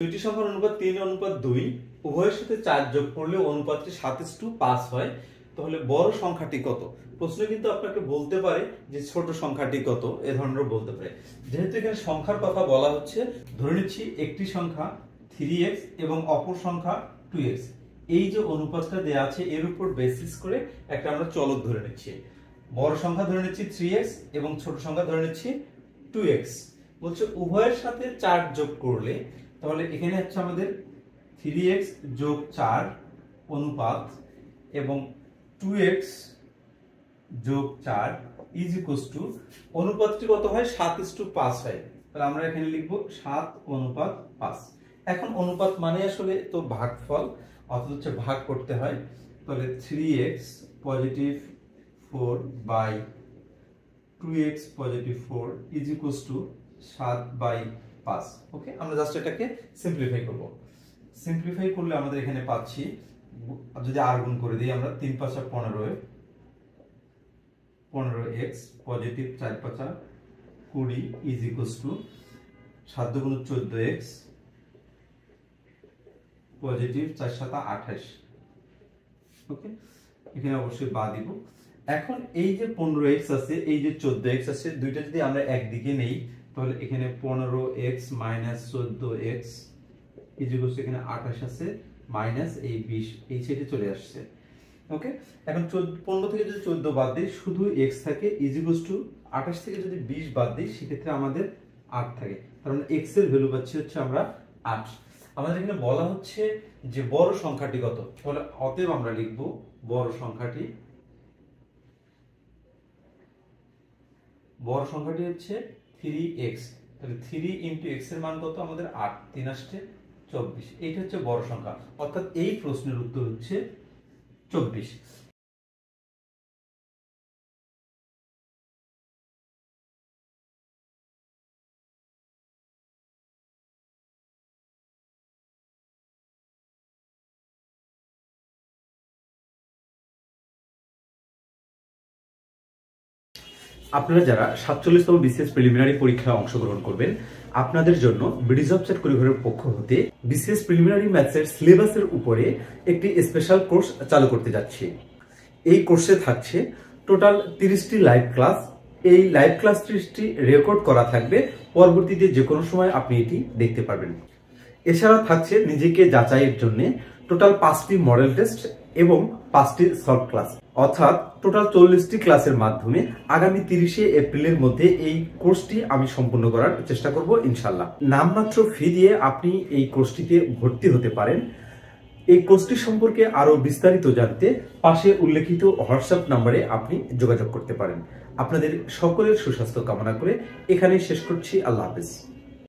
দুইটি সংখ্যার অনুপাত 3:2 উভয়ের সাথে 4 যোগ করলে অনুপাতটি 7:5 হয়। তাহলে বড় সংখ্যাটি কত? প্রশ্ন কিন্তু আপনাকে বলতে পারে যে ছোট সংখ্যাটি কত, এ ধরনের বলতে পারে। যেহেতু এখানে সংখ্যার কথা বলা হচ্ছে, ধরে নিচ্ছি একটি সংখ্যা 3x এবং অপর সংখ্যা 2x। এই যে অনুপাতটা দেয়া আছে এর উপর বেসিস করে একটা আমরা চলক ধরে নিচ্ছি। বড় সংখ্যা ধরে নিচ্ছি 3x এবং ছোট সংখ্যা ধরে নিচ্ছি 2x। বলছে উভয়ের সাথে 4 যোগ করলে, তাহলে এখানে হচ্ছে আমাদের 3x যোগ 4 অনুপাত এবং 2x যোগ 4 ইজ ইকুয়ালস টু অনুপাতটি কত হয়? 7:5 হয়। তাহলে আমরা এখানে লিখব 7:5। এখন অনুপাত মানে আসলে তো ভাগফল, অর্থাৎ হচ্ছে ভাগ করতে হয়। তাহলে 3x positive 4 by 2x positive 4 is equals to 7/5। Okay, আমরা জাস্ট এটাকে সিম্পলিফাই করব। সিম্পলিফাই করলে আমাদের এখানে পাচ্ছি, যদি আর গুণ করে দিই আমরা, 3 × 5 = 15x positive 4 × 5 = 20 is equals two 7 × 2 = 14x positive 4 × 7 = 28। ওকে, এখানে অবশ্যই বাদ দিব। এখন এই যে 15x আছে, এই যে 14x আছে, দুইটা যদি আমরা একদিকে নেই, তাহলে এখানে 15x - 14x is equals two এখানে 28 আছে মাইনাস এই 20 এই সাইডে চলে আসছে। ওকে, এখন 15 থেকে যদি 14 বাদ দিই শুধু x থাকে ইজ ইকুয়ালস টু 28 থেকে যদি 20 বাদ দিই সেক্ষেত্রে আমাদের 8 থাকে। কারণ x এর ভ্যালু পাচ্ছি হচ্ছে আমরা 8। আমাদের এখানে বলা হচ্ছে যে বড় সংখ্যাটি কত, তাহলে অতএব আমরা লিখব বড় সংখ্যাটি হচ্ছে 3x। তাহলে 3 × x এর মান কত? আমাদের 8, 3 × 8 = 24। এইটা হচ্ছে বড় সংখ্যা, অর্থাৎ এই প্রশ্নের উত্তর হচ্ছে 24। আপনারা যারা 47তম বিসিএস প্রিলিমিনারি পরীক্ষায় অংশগ্রহণ করবেন, আপনাদের জন্য বিডিজ অফ চ্যাট কুড়িঘরের পক্ষ হতে বিসিএস প্রিলিমিনারি ম্যাথসের সিলেবাসের উপরে একটি স্পেশাল কোর্স চালু করতে যাচ্ছি। এই কোর্সে থাকছে টোটাল 30টি লাইভ ক্লাস। এই লাইভ ক্লাস 30টি রেকর্ড করা থাকবে, পরবর্তীতে যে কোনো সময় আপনি এটি দেখতে পারবেন। এছাড়া থাকছে নিজেকে যাচাইয়ের জন্য টোটাল 5টি মডেল টেস্ট এবং 5টি সলভ ক্লাস, অর্থাৎ টোটাল 40টি ক্লাসের মাধ্যমে আগামী 30শে এপ্রিলের মধ্যে এই কোর্সটি আমি সম্পূর্ণ করার চেষ্টা করব ইনশাল্লাহ। নামমাত্র ফি দিয়ে আপনি এই কোর্সটিতে ভর্তি হতে পারেন। এই কোর্সটি সম্পর্কে আরো বিস্তারিত জানতে পাশে উল্লেখিত হোয়াটসঅ্যাপ নম্বরে আপনি যোগাযোগ করতে পারেন। আপনাদের সকলের সুস্বাস্থ্য কামনা করে এখানেই শেষ করছি। আল্লাহ হাফেজ।